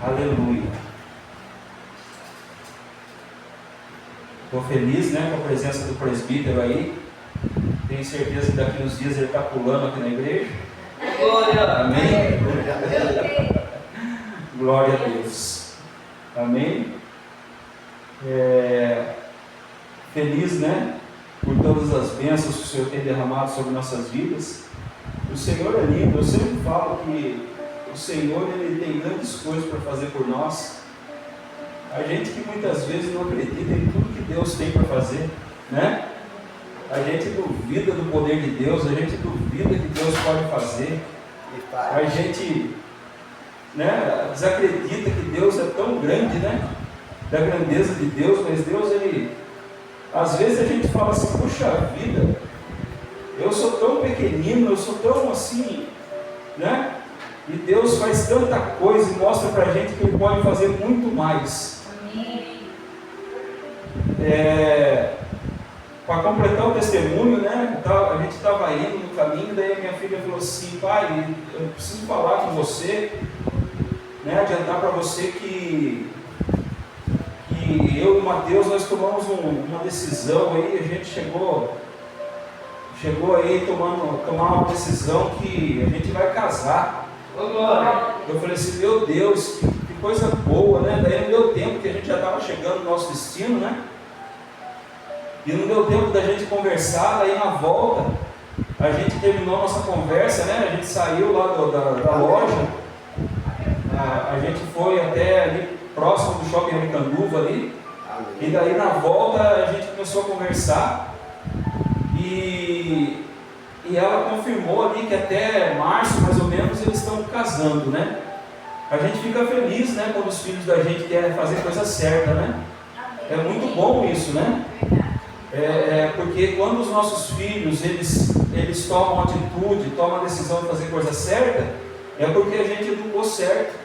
Aleluia. Estou feliz, né, com a presença do presbítero aí. Tenho certeza que daqui uns dias ele está pulando aqui na igreja. Glória. Amém? Glória a Deus. Amém? Feliz, né, por todas as bênçãos que o Senhor tem derramado sobre nossas vidas. O Senhor é lindo. Eu sempre falo que o Senhor, Ele tem grandes coisas para fazer por nós. A gente que muitas vezes não acredita em tudo que Deus tem para fazer, né? A gente duvida do poder de Deus, a gente duvida que Deus pode fazer. A gente, né, desacredita que Deus é tão grande, né? Da grandeza de Deus, mas Deus, Ele... Às vezes a gente fala assim, puxa vida, eu sou tão pequenino, eu sou tão assim, né? E Deus faz tanta coisa e mostra pra gente que Ele pode fazer muito mais. Para completar o testemunho, né? A gente estava indo no caminho, daí a minha filha falou assim, pai, eu preciso falar com você, né? Adiantar para você que eu e o Mateus, nós tomamos uma decisão aí, a gente chegou aí tomar uma decisão que a gente vai casar. Eu falei assim, meu Deus, que coisa boa, né? Daí não deu tempo, que a gente já estava chegando no nosso destino, né? E não deu tempo da gente conversar, daí na volta, a gente terminou a nossa conversa, né? A gente saiu lá da loja, a gente foi até ali próximo do shopping Aricanduva ali, e daí na volta a gente começou a conversar, e ela confirmou ali que até março, mais ou menos, eles estão casando, né? A gente fica feliz, né, quando os filhos da gente querem fazer coisa certa, né? É muito bom isso, né? Porque quando os nossos filhos, eles tomam atitude, tomam a decisão de fazer coisa certa, é porque a gente educou certo,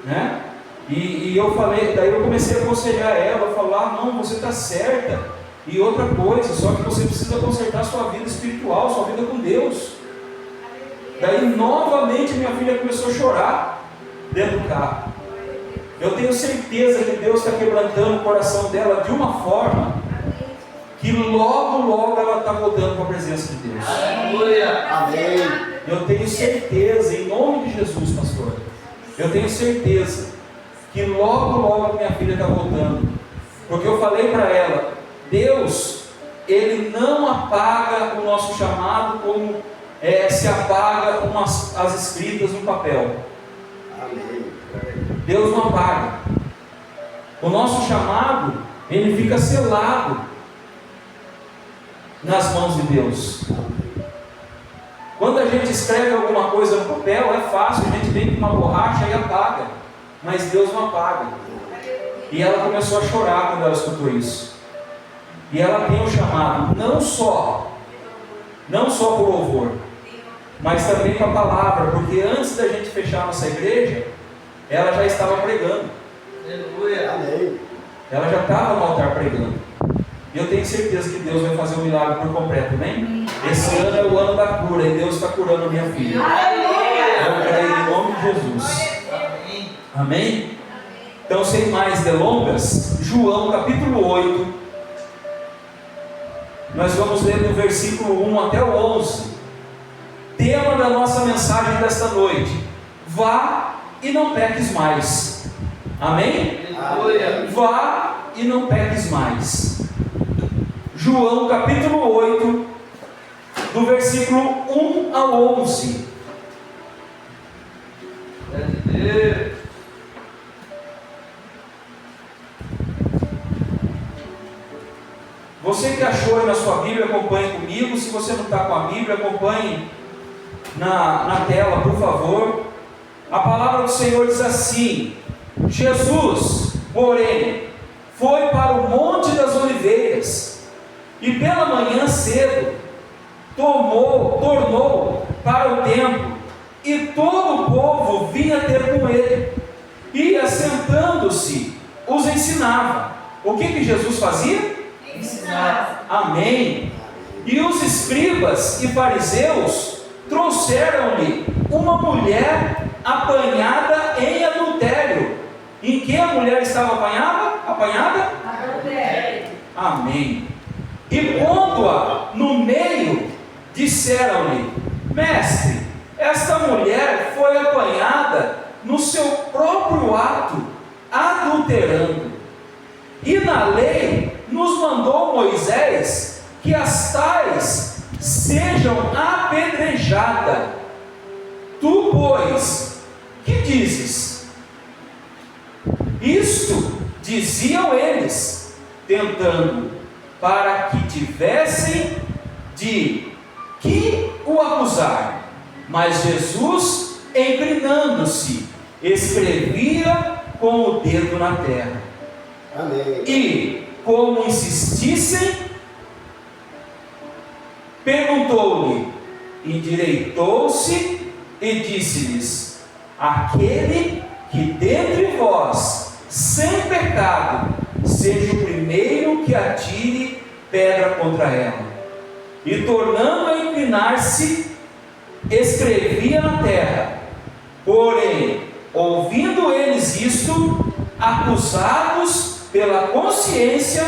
né? E eu falei, daí eu comecei a aconselhar ela, falar, não, você está certa, e outra coisa, só que você precisa consertar sua vida espiritual, sua vida com Deus. Daí novamente minha filha começou a chorar dentro do carro. Eu tenho certeza que Deus está quebrantando o coração dela de uma forma que logo ela está voltando para a presença de Deus. Aleluia. Amém. Eu tenho certeza, em nome de Jesus, pastor, eu tenho certeza que logo a minha filha está voltando, porque eu falei para ela, Deus, Ele não apaga o nosso chamado como se apaga as escritas no papel. Amém. Deus não apaga. O nosso chamado, ele fica selado nas mãos de Deus. Quando a gente escreve alguma coisa no papel, é fácil, a gente vem com uma borracha e apaga, mas Deus não apaga. E ela começou a chorar quando ela escutou isso. E ela tem o chamado não só por louvor, mas também com a palavra, porque antes da gente fechar a nossa igreja, ela já estava pregando. Aleluia. Amém. Ela já estava no altar pregando. E eu tenho certeza que Deus vai fazer um milagre por completo, amém? Esse ano é o ano da cura, e Deus está curando a minha filha. Eu creio em nome de Jesus. Amém? Então, sem mais delongas, João capítulo 8, nós vamos ler do versículo 1 até o 11. Tema da nossa mensagem desta noite: vá e não peques mais. Amém? Aleluia. Vá e não peques mais. João capítulo 8, do versículo 1 ao 11. Você que achou aí na sua Bíblia, acompanhe comigo. Se você não está com a Bíblia, acompanhe na tela, por favor. A palavra do Senhor diz assim: Jesus, porém, foi para o Monte das Oliveiras, e pela manhã cedo tornou para o templo, e todo o povo vinha ter com ele, e assentando-se, os ensinava. O que Jesus fazia? Ensinava. Amém. E os escribas e fariseus trouxeram-lhe uma mulher apanhada em adultério. adultério. Em que a mulher estava apanhada? Adultério. Amém. E pondo-a no meio, disseram-lhe: Mestre, esta mulher foi apanhada no seu próprio ato, adulterando. E na lei nos mandou Moisés que as tais sejam apedrejadas. Tu, pois, que dizes? Isto diziam eles, tentando, para que tivessem de que o acusar. Mas Jesus, inclinando-se, escrevia com o dedo na terra. Amém. E, como insistissem, perguntou-lhe, endireitou-se e disse-lhes: aquele que dentre vós, sem pecado, seja o primeiro que atire pedra contra ela. E tornando a inclinar-se, escrevia na terra. Porém, ouvindo eles isto, acusados pela consciência,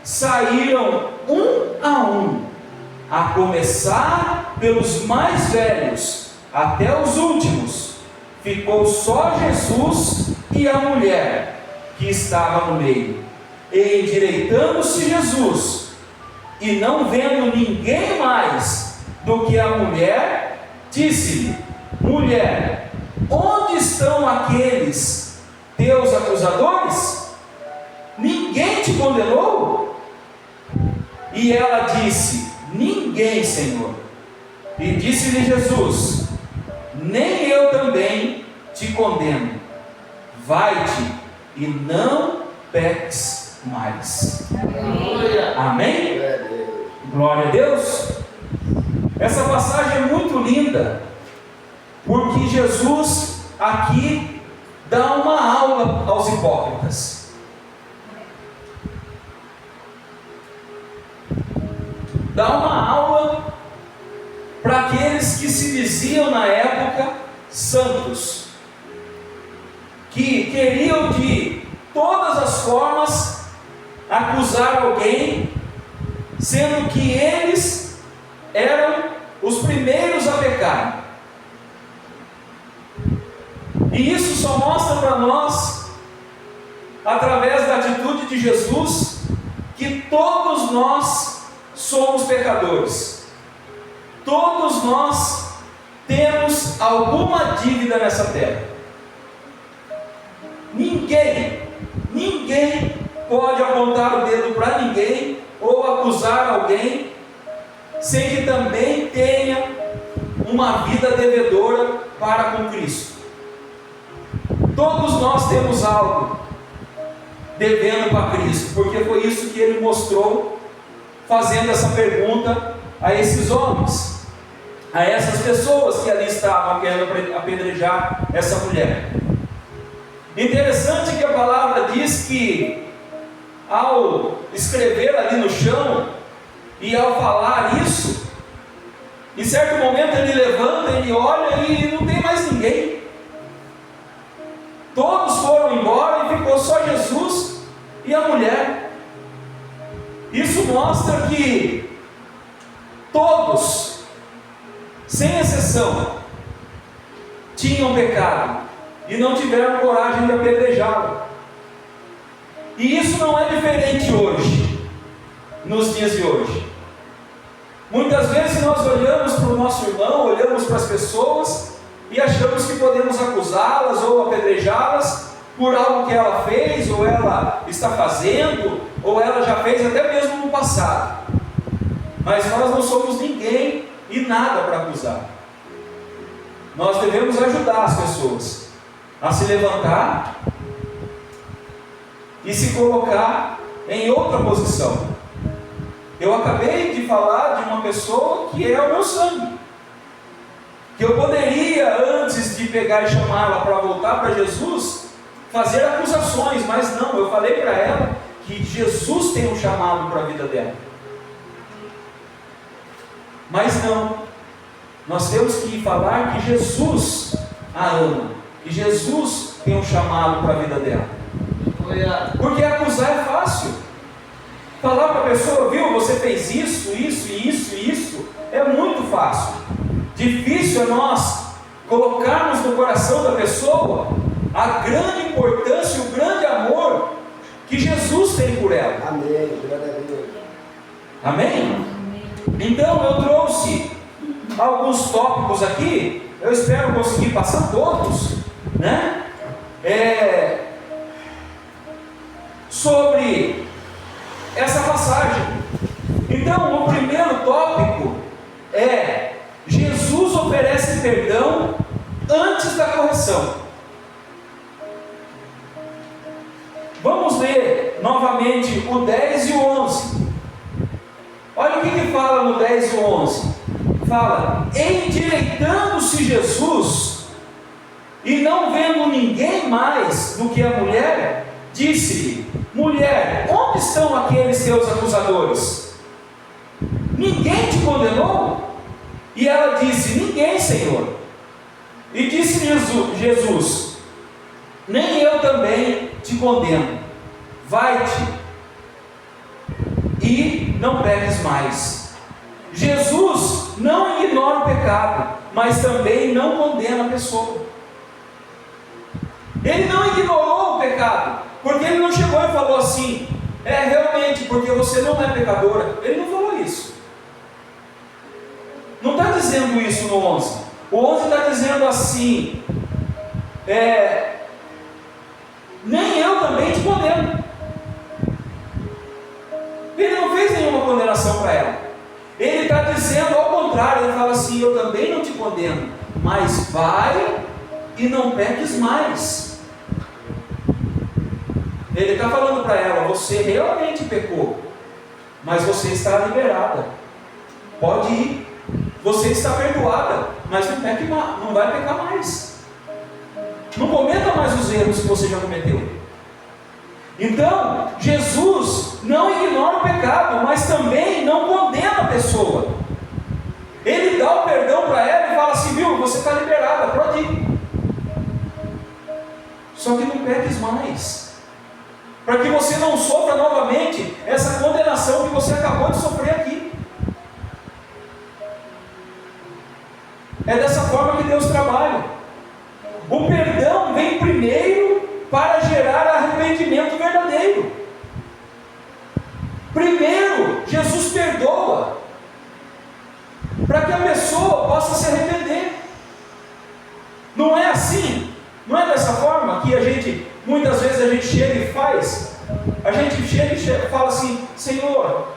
saíram um, a começar pelos mais velhos, até os últimos. Ficou só Jesus e a mulher que estava no meio. E endireitando-se Jesus, e não vendo ninguém mais do que a mulher, disse-lhe: mulher, onde estão aqueles teus acusadores? Ninguém te condenou? E ela disse: ninguém, Senhor. E disse-lhe Jesus: nem eu também te condeno. Vai-te e não peques mais. Amém? Glória a Deus. Essa passagem é muito linda, porque Jesus aqui dá uma aula aos hipócritas. Dá uma aula para aqueles que se diziam na época santos, que queriam de todas as formas acusar alguém, sendo que eles eram os primeiros a pecar. E isso só mostra para nós, através da atitude de Jesus, que todos nós somos pecadores. Todos nós temos alguma dívida nessa terra. Ninguém pode apontar o dedo para ninguém ou acusar alguém sem que também tenha uma vida devedora para com Cristo. Todos nós temos algo devendo para Cristo, porque foi isso que ele mostrou fazendo essa pergunta a esses homens, a essas pessoas que ali estavam querendo apedrejar essa mulher. Interessante que a palavra diz que ao escrever ali no chão e ao falar isso, em certo momento ele levanta, ele olha e não tem mais ninguém. Todos foram embora e ficou só Jesus e a mulher. Isso mostra que todos, sem exceção, tinham pecado e não tiveram coragem de apedrejá-lo. E isso não é diferente hoje, nos dias de hoje. Muitas vezes nós olhamos para o nosso irmão, olhamos para as pessoas e achamos que podemos acusá-las ou apedrejá-las por algo que ela fez, ou ela está fazendo, ou ela já fez até mesmo no passado. Mas nós não somos ninguém e nada para acusar. Nós devemos ajudar as pessoas a se levantar e se colocar em outra posição. Eu acabei de falar de uma pessoa que é o meu sangue, que eu poderia, antes de pegar e chamá-la para voltar para Jesus, fazer acusações, mas não, eu falei para ela que Jesus tem um chamado para a vida dela. Mas não, nós temos que falar que Jesus a ama, que Jesus tem um chamado para a vida dela. Porque acusar é fácil. Falar para a pessoa, viu, você fez isso, isso, isso, isso, é muito fácil. Difícil é nós colocarmos no coração da pessoa a grande importância e o grande amor que Jesus tem por ela. Amém. Glória a Deus. Amém? Então eu trouxe alguns tópicos aqui, eu espero conseguir passar todos, né? Sobre essa passagem. Então, o primeiro tópico é: Jesus oferece perdão antes da correção. Vamos ler novamente o 10 e o 11. Olha o que fala no 10 e 11. Fala: endireitando-se Jesus, e não vendo ninguém mais do que a mulher, disse-lhe: mulher, onde estão aqueles teus acusadores? Ninguém te condenou? E ela disse: ninguém, Senhor. E disse Jesus: nem eu também te condeno. Vai-te e não peques mais. Jesus não ignora o pecado, mas também não condena a pessoa. Ele não ignorou o pecado, porque ele não chegou e falou assim: realmente, porque você não é pecadora. Ele não falou isso. Não está dizendo isso no 11. O 11 está dizendo assim: nem eu também te condeno. Ele não fez nenhuma condenação para ela. Ele está dizendo ao contrário. Ele fala assim: eu também não te condeno, mas vai e não peques mais. Ele está falando para ela: você realmente pecou, mas você está liberada, pode ir, você está perdoada, mas não peque mais, não vai pecar mais, não cometa mais os erros que você já cometeu. Então, Jesus não ignora o pecado, mas também não condena a pessoa. Ele dá o perdão para ela e fala assim: viu, você está liberada, pode ir, só que não peques mais, para que você não sofra novamente essa condenação que você acabou de sofrer aqui. É dessa forma que Deus trabalha. O perdão vem primeiro para gerar arrependimento verdadeiro. Primeiro, Jesus perdoa, para que a pessoa possa se arrepender. Não é assim? Não é dessa forma que muitas vezes a gente chega e faz? A gente chega e fala assim: Senhor,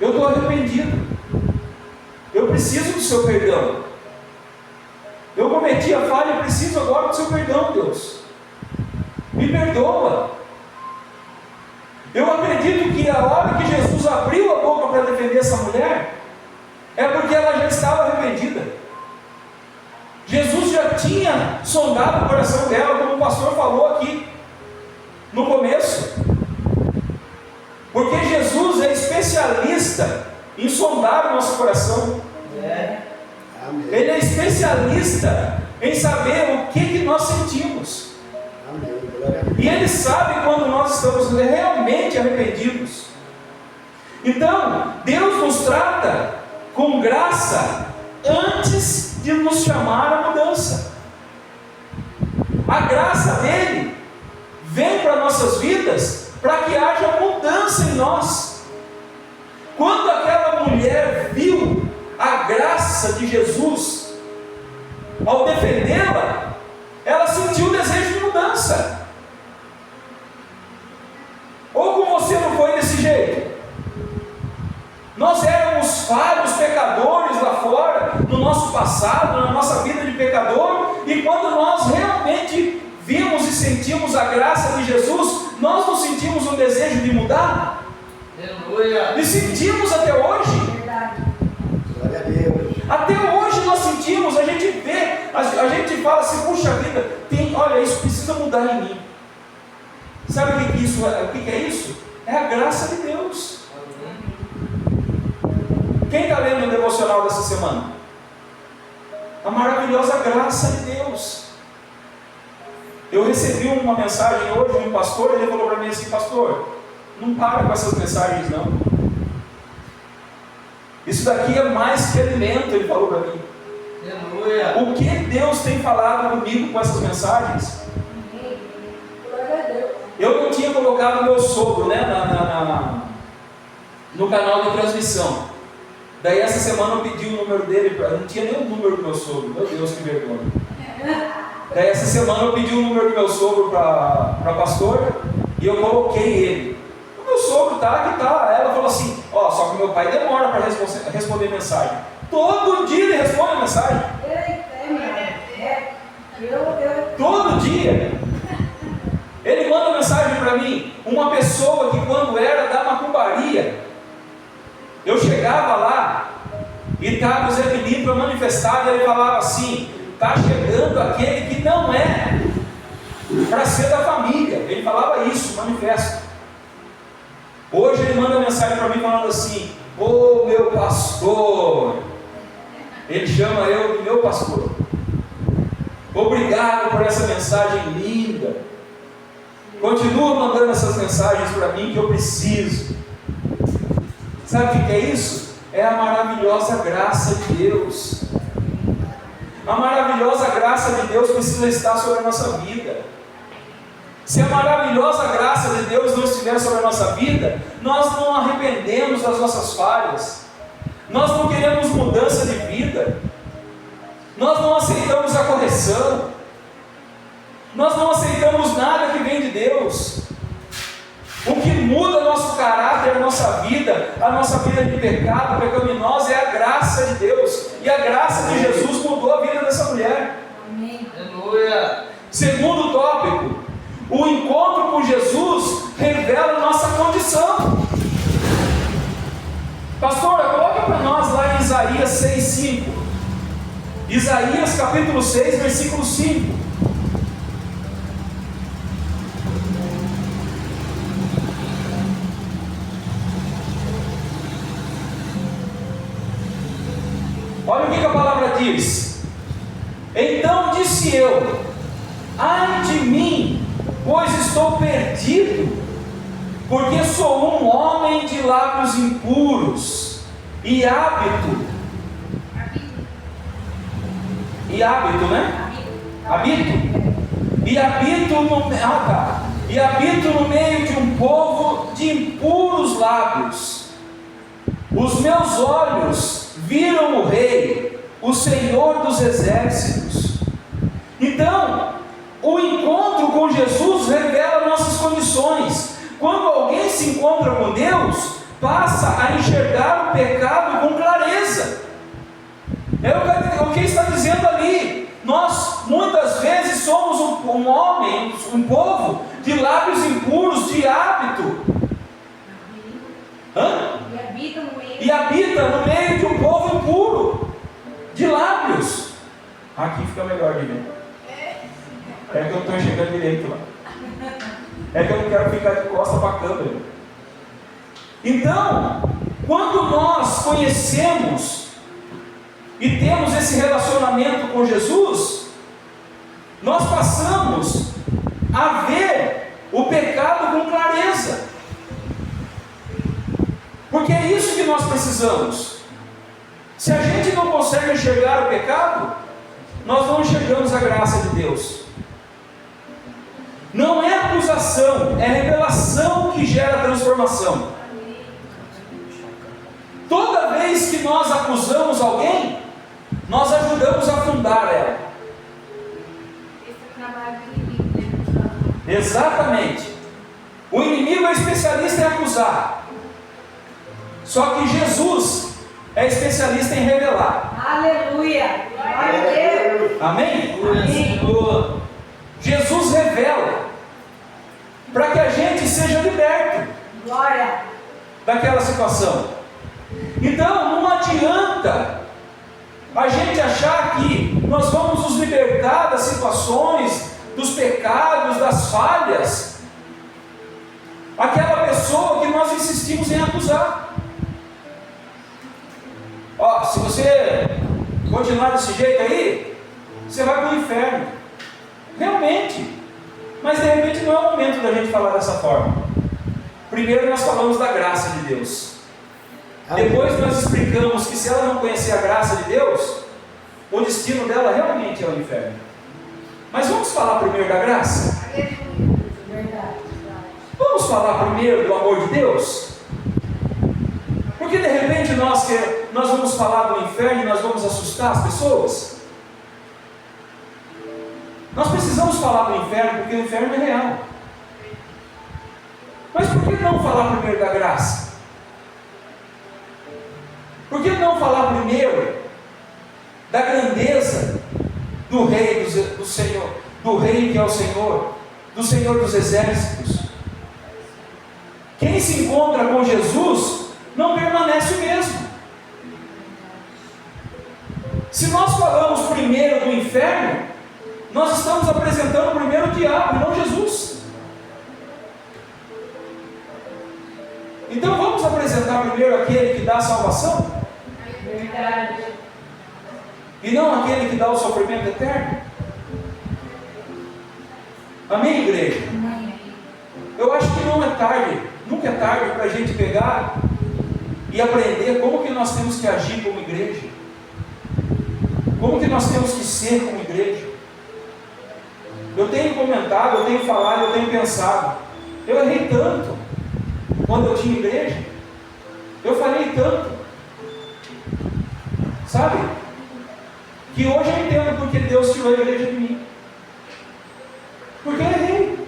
eu estou arrependido, eu preciso do seu perdão, eu cometi a falha e preciso agora do seu perdão, Deus, me perdoa. Eu acredito que a hora que Jesus abriu a boca para defender essa mulher, é porque ela já estava arrependida. Jesus já tinha sondado o coração dela, como o pastor falou aqui no começo. Porque Jesus é especialista em sondar o nosso coração. Ele é especialista em saber o que nós sentimos. E Ele sabe quando nós estamos realmente arrependidos. Então, Deus nos trata com graça antes de nos chamar à mudança. A graça dele vem para nossas vidas para que haja mudança em nós. Quando aquela mulher viu a graça de Jesus, ao defendê-la, ela sentiu o desejo de mudança. Ou com você não foi desse jeito? Nós éramos falhos, pecadores lá fora, no nosso passado, na nossa vida de pecador, e quando nós realmente vimos e sentimos a graça de Jesus, nós não sentimos um desejo de mudar? Aleluia. E sentimos até hoje. Verdade. Glória a Deus. Até hoje nós sentimos, a gente vê, a gente fala assim: puxa vida, olha, isso precisa mudar em mim. Sabe o que é isso? É a graça de Deus. Quem está lendo o devocional dessa semana? A maravilhosa graça de Deus. Eu recebi uma mensagem hoje de um pastor, ele falou para mim assim: pastor, não para com essas mensagens não. Isso daqui é mais que alimento, ele falou para mim. Aleluia. O que Deus tem falado comigo com essas mensagens? Eu não tinha colocado meu sogro, né, no canal de transmissão. Daí essa semana eu pedi o número dele, não tinha nem o número do meu sogro, meu Deus, que vergonha. Daí essa semana eu pedi o número do meu sogro para a pastora e eu coloquei ele. O meu sogro tá, que tá. Ela falou assim: ó, só que meu pai demora para responder mensagem. Todo dia ele responde mensagem. Todo dia. Ele manda mensagem para mim. Uma pessoa que quando era da macumbaria, eu chegava lá e estava o Zé Felipe para manifestar, e ele falava assim: está chegando aquele que não é para ser da família. Ele falava isso, manifesto. Hoje ele manda mensagem para mim falando assim: ô meu pastor. Ele chama eu de meu pastor. Obrigado por essa mensagem linda. Continua mandando essas mensagens para mim que eu preciso. Sabe o que é isso? É a maravilhosa graça de Deus. A maravilhosa graça de Deus precisa estar sobre a nossa vida. Se a maravilhosa graça de Deus não estiver sobre a nossa vida, nós não arrependemos das nossas falhas, nós não queremos mudança de vida, nós não aceitamos a correção, nós não aceitamos nada que vem de Deus. O que muda nosso caráter, a nossa vida de pecado, pecaminosa, é a graça de Deus. E a graça de Jesus mudou a vida dessa mulher. Amém. Aleluia. Segundo tópico, o encontro com Jesus revela nossa condição. Pastora, coloca para nós lá em Isaías 6,5. Isaías capítulo 6, versículo 5. Olha o que a palavra diz. Então disse eu: ai de mim, pois estou perdido, porque sou um homem de lábios impuros e hábito, né? Habito no meio de um povo de impuros lábios. Os meus olhos viram o Rei, o Senhor dos exércitos. Então, o encontro com Jesus revela nossas condições. Quando alguém se encontra com Deus, passa a enxergar o pecado com clareza. É o que está dizendo ali. Nós muitas vezes somos um povo de lábios impuros, de hábito. E habita no meio de um povo impuro, de lábios. Aqui fica melhor de ver. É que eu não estou enxergando direito lá. É que eu não quero ficar de costa para a câmera. Então, quando nós conhecemos e temos esse relacionamento com Jesus, nós passamos a ver o pecado com clareza. Porque é isso que nós precisamos. Se a gente não consegue enxergar o pecado, nós não enxergamos a graça de Deus. Não é acusação, é revelação que gera transformação. Toda vez que nós acusamos alguém, nós ajudamos a afundar ela. Exatamente. O inimigo é especialista em acusar. Só que Jesus é especialista em revelar. Aleluia! Glória a Deus! Amém? Amém. Jesus revela para que a gente seja liberto. Glória! Daquela situação. Então não adianta a gente achar que nós vamos nos libertar das situações, dos pecados, das falhas, aquela pessoa que nós insistimos em acusar. Ó, se você continuar desse jeito aí, você vai para o inferno. Realmente, Mas de repente não é o momento da gente falar dessa forma. Primeiro nós falamos da graça de Deus. Depois nós explicamos que se ela não conhecer a graça de Deus, o destino dela realmente é o inferno. Mas vamos falar primeiro da graça? Vamos falar primeiro do amor de Deus? Porque de repente nós vamos falar do inferno e nós vamos assustar as pessoas? Nós precisamos falar do inferno porque o inferno é real. Mas por que não falar primeiro da graça? Por que não falar primeiro da grandeza do Rei do Senhor, do Rei que é o Senhor, do Senhor dos Exércitos? Quem se encontra com Jesus não permanece o mesmo. Se nós falamos primeiro do inferno, nós estamos apresentando primeiro o diabo e não Jesus. Então vamos apresentar primeiro aquele que dá a salvação? Verdade. E não aquele que dá o sofrimento eterno? Amém, igreja? Amém. Eu acho que não é tarde, nunca é tarde para a gente pegar e aprender como que nós temos que agir como igreja, como que nós temos que ser como igreja. Eu tenho comentado, eu tenho falado, eu tenho pensado, eu errei tanto quando eu tinha igreja, eu falei tanto, sabe, que hoje eu entendo porque Deus tirou a igreja de mim, porque eu errei.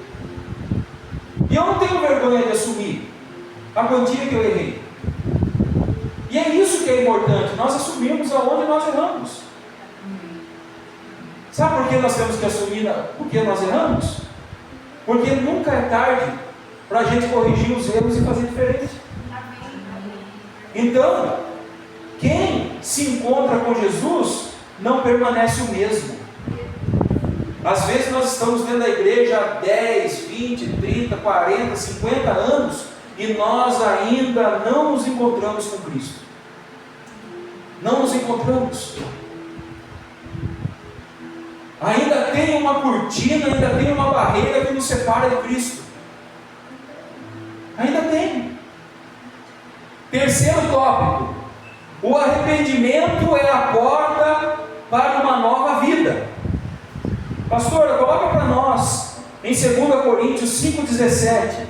E eu não tenho vergonha de assumir a quantia que eu errei. E é isso que é importante, nós assumirmos aonde nós erramos. Sabe por que nós temos que assumir porque nós erramos? Porque nunca é tarde para a gente corrigir os erros e fazer diferente. Então, quem se encontra com Jesus não permanece o mesmo. Às vezes nós estamos dentro da igreja há 10, 20, 30, 40, 50 anos e nós ainda não nos encontramos com Cristo. Não nos encontramos. Ainda tem uma cortina, ainda tem uma barreira que nos separa de Cristo. Ainda tem. Terceiro tópico: o arrependimento é a porta para uma nova vida. Pastor, coloca para nós em 2 Coríntios 5,17.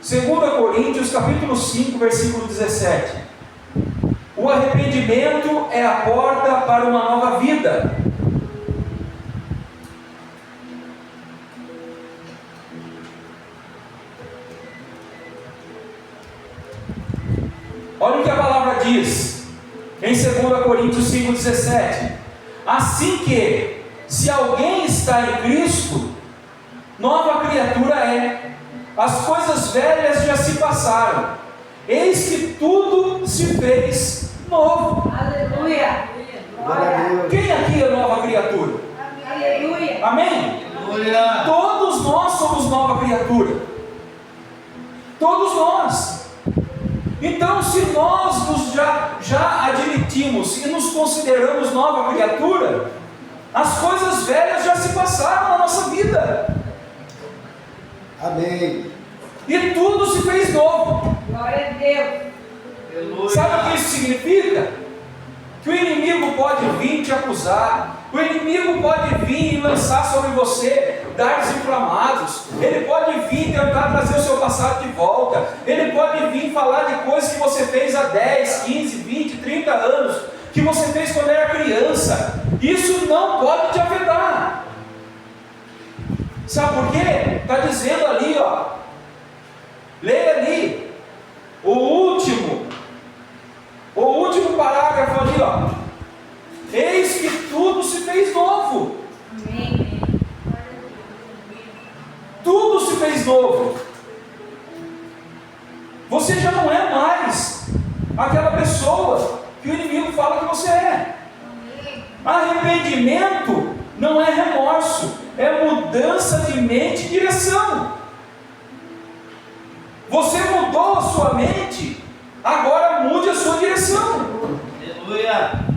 2 Coríntios capítulo 5, versículo 17. O arrependimento é a porta para uma nova vida. Olha o que a palavra diz em 2 Coríntios 5,17. Assim que, se alguém está em Cristo, nova criatura é. As coisas velhas já se passaram, eis que tudo se fez novo. Aleluia. Glória. Quem aqui é nova criatura? Aleluia. Amém? Aleluia. Todos nós somos nova criatura. Todos nós. Então, se nós já admitimos e nos consideramos nova criatura, as coisas velhas já se passaram na nossa vida. Amém. E tudo se fez novo. Glória a Deus. Aleluia. Sabe o que isso significa? Que o inimigo pode vir te acusar, o inimigo pode vir e lançar sobre você dardos inflamados, ele pode vir tentar trazer o seu passado de volta, ele pode vir falar de coisas que você fez há 10, 15, 20, 30 anos, que você fez quando era criança. Isso não pode te afetar. Sabe por quê? Está dizendo ali, ó, leia ali, o último parágrafo ali, ó. Eis que tudo se fez novo. Amém. Tudo se fez novo. Você já não é mais aquela pessoa que o inimigo fala que você é. Arrependimento não é remorso, é mudança de mente e direção. Você mudou a sua mente, agora mude a sua direção. Aleluia.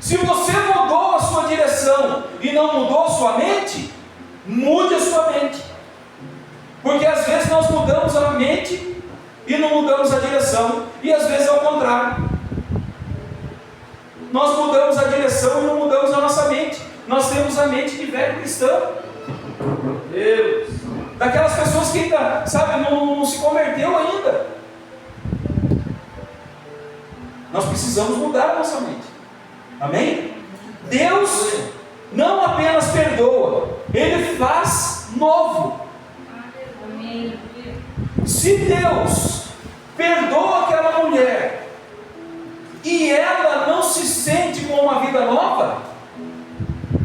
Se você mudou a sua direção e não mudou a sua mente, mude a sua mente. mudamos a mente e não mudamos a direção. E às vezes é o contrário. Nós mudamos a direção e não mudamos a nossa mente. Nós temos a mente de velho cristão. Deus. Daquelas pessoas que ainda, sabe, não se converteu ainda. Nós precisamos mudar a nossa mente. Amém? Deus não apenas perdoa, Ele faz novo. Amém. Se Deus perdoa aquela mulher e ela não se sente com uma vida nova,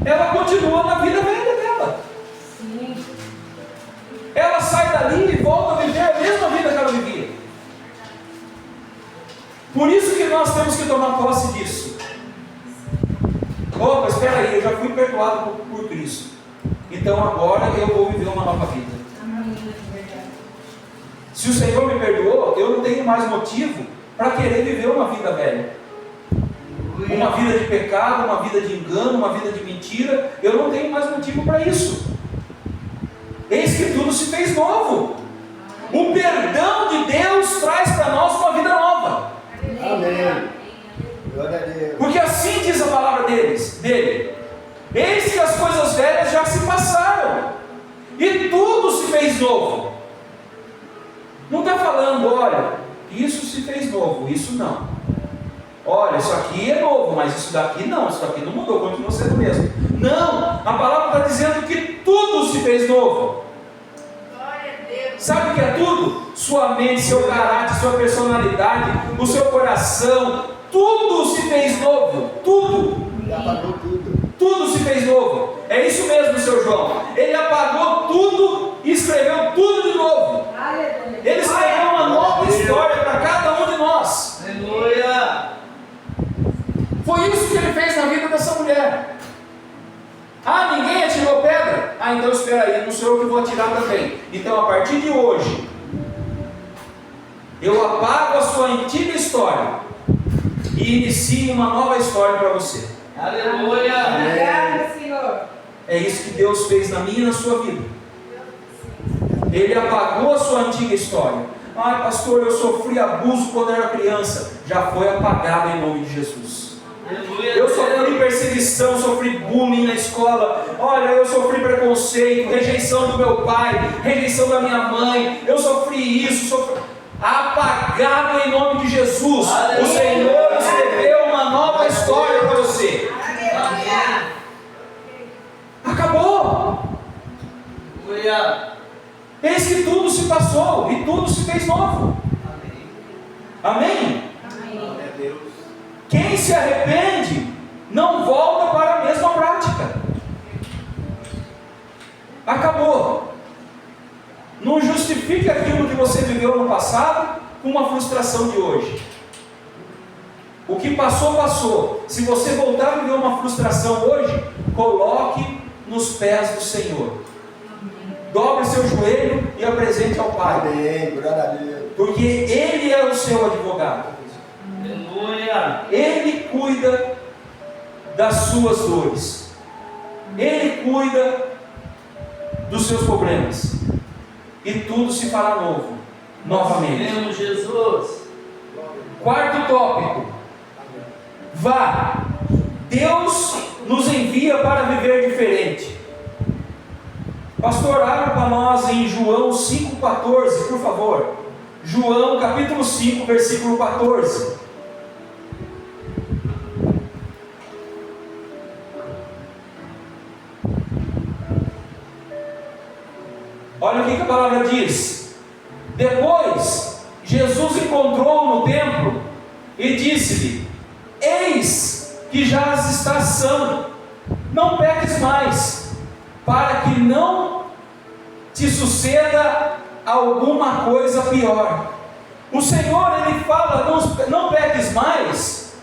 ela continua na vida velha dela. Sim. Ela sai dali e volta a viver a mesma vida que ela vivia. Por isso que nós temos que tomar posse disso. Opa, espera aí, eu já fui perdoado por Cristo. Então agora eu vou viver uma nova vida. Amém. Se o Senhor me perdoou, eu não tenho mais motivo para querer viver uma vida velha. Uma vida de pecado, uma vida de engano, uma vida de mentira. Eu não tenho mais motivo para isso. Eis que tudo se fez novo. O perdão de Deus traz para nós uma vida nova. Amém. Glória a Deus. Porque assim diz a palavra dele. Eis que as coisas velhas já se passaram e tudo se fez novo. Não está falando, olha, isso se fez novo, isso não. Olha, isso aqui é novo, mas isso daqui não, isso daqui não mudou, continua sendo o mesmo. Não, a palavra está dizendo que tudo se fez novo. Glória a Deus. Sabe o que é tudo? Sua mente, seu caráter, sua personalidade, o seu coração, tudo se fez novo. Tudo. Ele apagou tudo. Tudo se fez novo. É isso mesmo, seu João. Ele apagou tudo e escreveu tudo de novo. Aleluia. Ele escreveu uma nova história para cada um de nós. Aleluia. Foi isso que ele fez na vida dessa mulher. Ah, ninguém atirou pedra? Ah, então espera aí, não sou eu que vou atirar também. Então a partir de hoje, eu apago a sua antiga história e inicio uma nova história para você. Aleluia. Obrigada, Senhor. É isso que Deus fez na minha e na sua vida. Ele apagou a sua antiga história. Ah, pastor, eu sofri abuso quando era criança. Já foi apagado em nome de Jesus. Aleluia. Eu sofri perseguição, sofri bullying na escola. Olha, eu sofri preconceito, rejeição do meu pai, rejeição da minha mãe. Eu sofri isso, apagado em nome de Jesus. Aleluia. O Senhor escreveu uma nova história para você. Aleluia. Acabou. Aleluia. Eis que tudo se passou e tudo se fez novo. Amém? Amém. Quem se arrepende não volta para a mesma prática. Acabou. Não justifique aquilo que você viveu no passado com uma frustração de hoje. O que passou, passou. Se você voltar a viver uma frustração hoje, coloque nos pés do Senhor. Dobre seu joelho e apresente ao Pai. Amém. Glória a Deus. Porque Ele é o seu advogado. Aleluia. Ele cuida das suas dores. Ele cuida dos seus problemas. E tudo se fará novo. Novamente. Temos Jesus. Quarto tópico. Vá. Deus nos envia para viver diferente. Pastor, abra para nós em João 5,14, por favor. João capítulo 5, versículo 14. Olha o que a palavra diz. Depois, Jesus encontrou-o no templo e disse-lhe: eis que já estás são, não peques mais, para que não te suceda alguma coisa pior. O Senhor, Ele fala, não peques mais,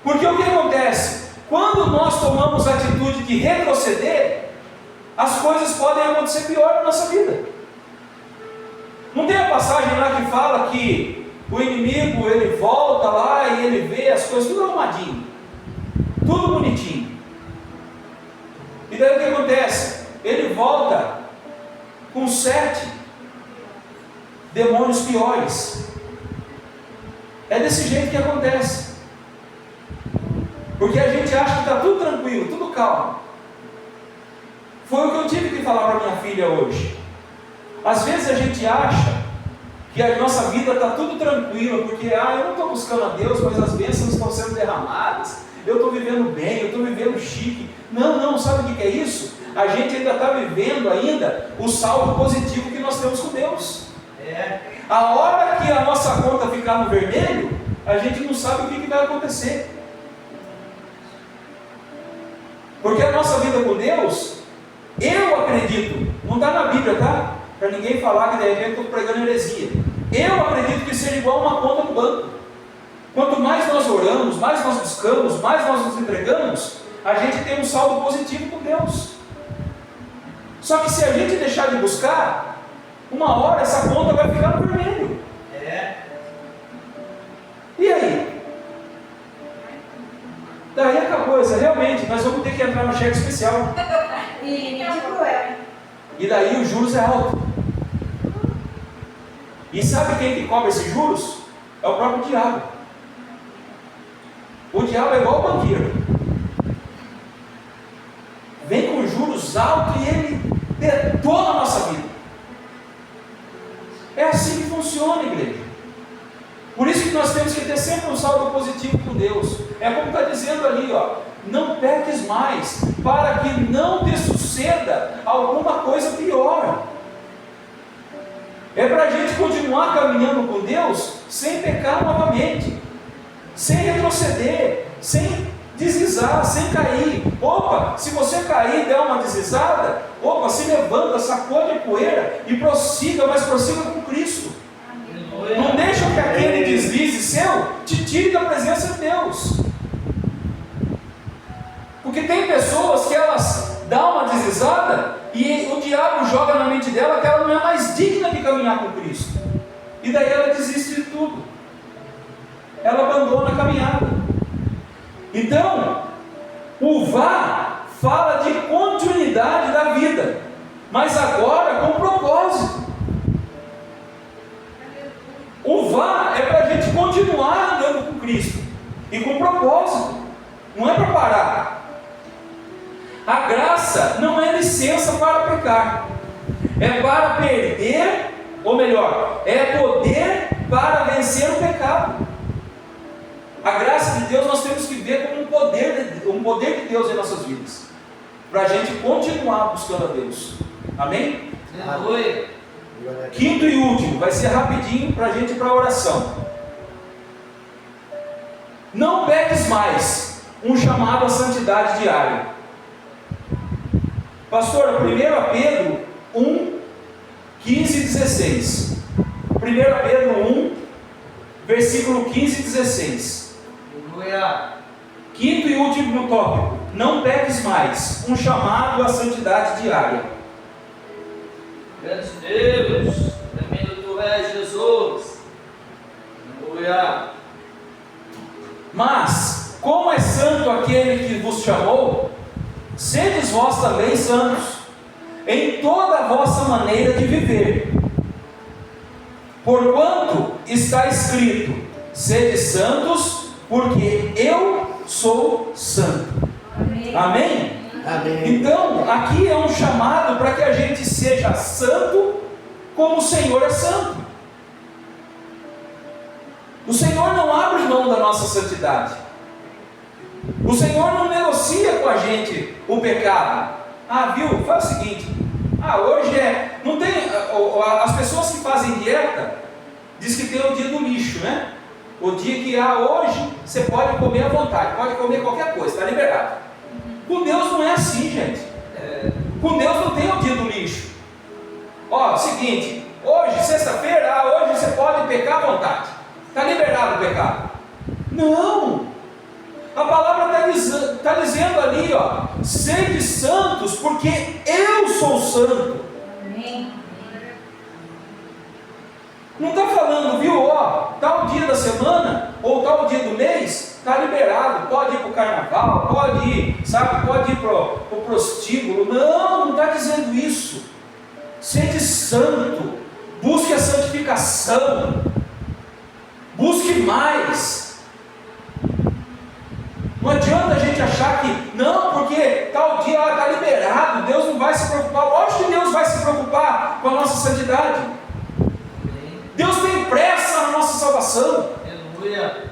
porque o que acontece? Quando nós tomamos a atitude de retroceder, as coisas podem acontecer pior na nossa vida. Não tem a passagem lá que fala que o inimigo, ele volta lá e ele vê as coisas tudo arrumadinho, tudo bonitinho. E daí o que acontece? Ele volta com 7, demônios piores. É desse jeito que acontece. Porque a gente acha que está tudo tranquilo, tudo calmo. Foi o que eu tive que falar para minha filha hoje. Às vezes a gente acha que a nossa vida está tudo tranquila, porque eu não estou buscando a Deus, mas as bênçãos estão sendo derramadas, eu estou vivendo bem, eu estou vivendo chique. Não, sabe o que é isso? A gente ainda está vivendo o saldo positivo que nós temos com Deus. A hora que a nossa conta ficar no vermelho, a gente não sabe o que vai acontecer. Porque a nossa vida com Deus, eu acredito, não está na Bíblia, tá? Para ninguém falar que de repente eu estou pregando heresia. Eu acredito que seja igual uma conta no banco. Quanto mais nós oramos, mais nós buscamos, mais nós nos entregamos, a gente tem um saldo positivo com Deus. Só que se a gente deixar de buscar, uma hora essa conta vai ficar no vermelho. E aí? Daí é a coisa, realmente, nós vamos ter que entrar no cheque especial. E daí os juros é alto. E sabe quem que cobra esses juros? É o próprio diabo. O diabo é igual o banqueiro. Vem com juros altos e ele detona a nossa vida. É assim que funciona, igreja. Por isso que nós temos que ter sempre um saldo positivo com Deus. É como está dizendo ali, não peques mais, para que não te suceda alguma coisa pior. É para a gente continuar caminhando com Deus sem pecar novamente, sem retroceder, sem deslizar, sem cair. Se você cair e der uma deslizada, se levanta, sacode a poeira e prossiga, mas prossiga com Cristo. Não deixa que aquele deslize seu te tire da presença de Deus. Porque tem pessoas que elas dão uma deslizada e o diabo joga na mente dela que ela não é mais digna de caminhar com Cristo. E daí ela desiste de tudo. Ela abandona a caminhada. Então, o vá fala de continuidade da vida, mas agora com propósito. O vá é para a gente continuar andando com Cristo e com propósito, não é para parar. A graça não é licença para pecar, é para perder, ou melhor, é poder para vencer o pecado. A graça de Deus nós temos que ver como um poder de Deus em nossas vidas, para a gente continuar buscando a Deus. Amém? Aleluia. Quinto e último, vai ser rapidinho para a gente ir para a oração. Não peques mais, um chamado à santidade diária. Pastor, 1 Pedro 1, 15 e 16. 1 Pedro 1, versículo 15 e 16. Aleluia. Quinto e último tópico, não peques mais, um chamado à santidade diária. Grande Deus, tremendo tu és, Jesus. Aleluia. Mas, como é santo aquele que vos chamou, sedes vós também santos, em toda a vossa maneira de viver. Porquanto está escrito, sede santos, porque eu sou santo. Amém. Amém? Amém. Então, aqui é um chamado para que a gente seja santo, como o Senhor é santo. O Senhor não abre mão da nossa santidade. O Senhor não negocia com a gente o pecado. Viu? Faz o seguinte. Hoje não tem. As pessoas que fazem dieta diz que tem o dia do lixo, né? O dia que hoje você pode comer à vontade, pode comer qualquer coisa, está liberado. Com Deus não é assim, gente. Com Deus não tem o dia do lixo. Seguinte, hoje, sexta-feira, hoje você pode pecar à vontade. Está liberado o pecado. Não! A palavra está dizendo ali, sede santos, porque eu sou santo. Amém. Não está falando, viu, tal dia da semana, ou tal dia do mês, está liberado, pode ir para o carnaval, pode ir, pode ir para o prostíbulo. Não está dizendo isso. Sede santo, Busque a santificação. Busque mais. Não adianta a gente achar que, não, porque tal dia está liberado, Deus não vai se preocupar. Lógico que Deus vai se preocupar com a nossa santidade. Deus tem pressa na nossa salvação. Aleluia.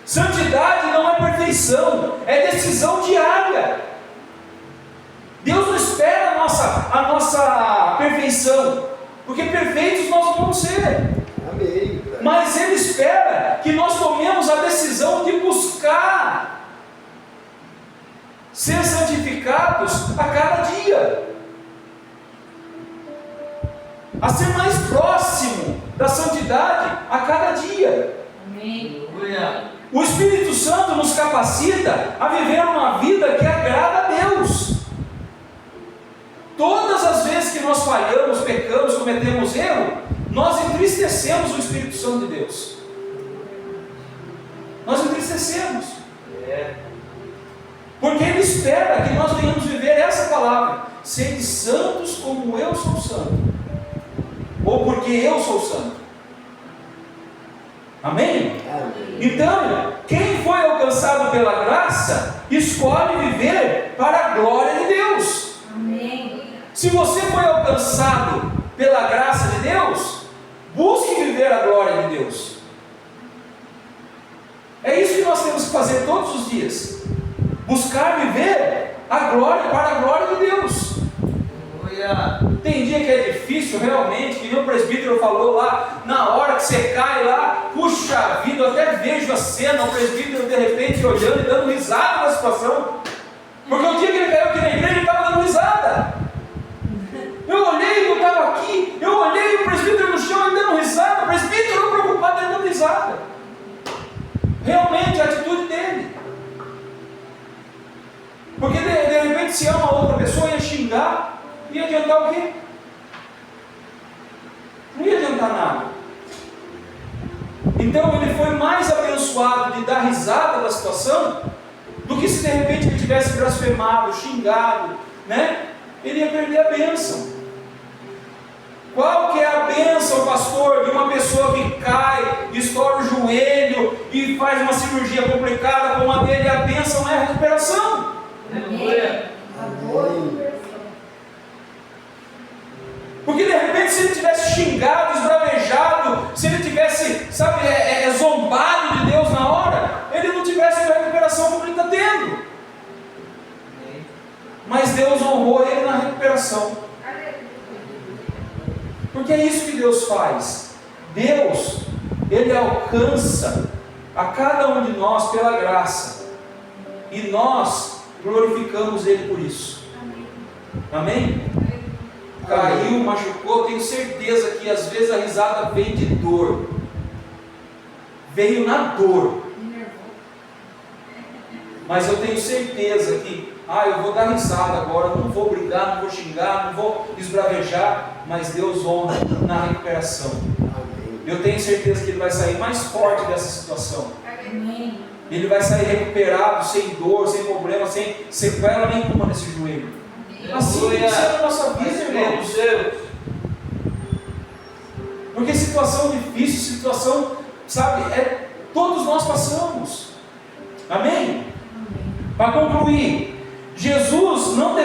Santidade não é perfeição, é decisão diária. Deus não espera a nossa perfeição, porque perfeitos nós não vamos ser. Amém. Mas Ele espera que nós tomemos a decisão de buscar ser santificados a cada dia, a ser mais próximo da santidade a cada dia. Amém. Aleluia. O Espírito Santo nos capacita a viver uma vida que agrada a Deus. Todas as vezes que nós falhamos, pecamos, cometemos erro, nós entristecemos o Espírito Santo de Deus. Nós entristecemos. Porque Ele espera que nós venhamos viver essa palavra: sede santos como eu sou santo. Ou porque eu sou santo. Amém? Amém. Então, quem foi alcançado pela graça, escolhe viver para a glória de Deus. Amém. Se você foi alcançado pela graça de Deus, busque viver a glória de Deus. É isso que nós temos que fazer todos os dias. Buscar viver a glória para a glória de Deus. Aleluia. Tem dia que é difícil realmente, que nem o presbítero falou lá, na hora que você cai lá, puxa vida, eu até vejo a cena, o presbítero de repente olhando e dando risada na situação. Porque o dia que ele caiu aqui na igreja, ele estava dando risada. Eu olhei, eu estava aqui, eu olhei o presbítero no chão, ele dando risada, o presbítero preocupado, ele dando risada. Realmente, a atitude dele. Porque de repente, se ama outra pessoa, ia xingar, ia adiantar o quê? Não ia adiantar nada. Então ele foi mais abençoado de dar risada da situação do que se de repente ele tivesse blasfemado, xingado, né? Ele ia perder a bênção. Qual que é a bênção, pastor, de uma pessoa que cai, estoura o joelho e faz uma cirurgia complicada como a dele? A bênção é a recuperação. Aleluia. Amém. Porque de repente, se ele tivesse xingado, esbravejado, se ele tivesse, sabe, zombado de Deus na hora, ele não tivesse a recuperação como ele está tendo. Mas Deus honrou ele na recuperação. Porque é isso que Deus faz. Deus, Ele alcança a cada um de nós pela graça. E nós glorificamos Ele por isso. Amém? Caiu, machucou, tenho certeza que às vezes a risada vem de dor. Veio na dor. Mas eu tenho certeza que, eu vou dar risada agora, não vou brigar, não vou xingar, não vou esbravejar, mas Deus honra na recuperação. Amém. Eu tenho certeza que ele vai sair mais forte dessa situação. Amém. Ele vai sair recuperado, sem dor, sem problema, sem sequela nenhuma nesse joelho. Assim tem que ser na nossa vida, irmãos. Porque situação difícil, situação, sabe, todos nós passamos. Amém? Para concluir, Jesus não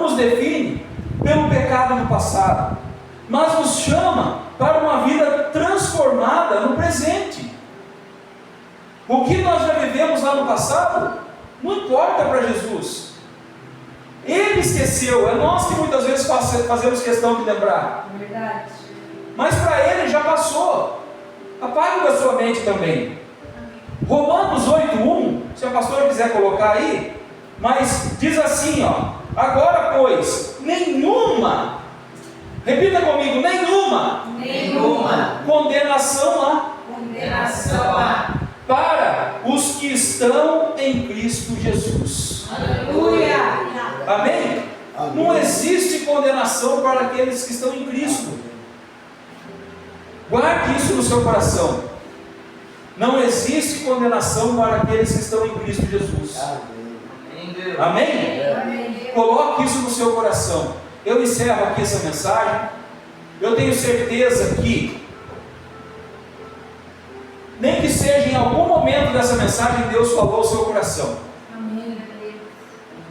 nos define pelo pecado do passado, mas nos chama para uma vida transformada no presente. O que nós já vivemos lá no passado, não importa para Jesus. Ele esqueceu, é nós que muitas vezes fazemos questão de lembrar. Verdade. Mas para ele já passou. Apague da sua mente também. Romanos 8:1, se a pastora quiser colocar aí, mas diz assim, agora pois, nenhuma, repita comigo, nenhuma condenação há Condenação há. para os que estão em Cristo Jesus. Aleluia. Amém? Amém. Não existe condenação para aqueles que estão em Cristo. Guarde isso no seu coração. Não existe condenação para aqueles que estão em Cristo Jesus. Amém. Amém? Amém. Coloque isso no seu coração. eu encerro aqui essa mensagem. Eu tenho certeza que, nem que seja em algum momento dessa mensagem, Deus falou ao seu coração. Amém.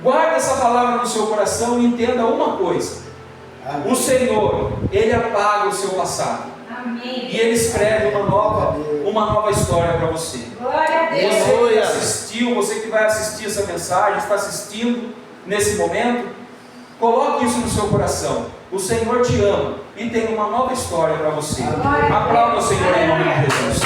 Guarde essa palavra no seu coração e entenda uma coisa: Amém. o Senhor, Ele apaga o seu passado Amém. e Ele escreve uma nova história para você. Glória a Deus. Você que assistiu, você que vai assistir essa mensagem, está assistindo nesse momento, coloque isso no seu coração. O Senhor te ama e tem uma nova história para você. Glória a Deus. Aplauda o Senhor em nome de Jesus.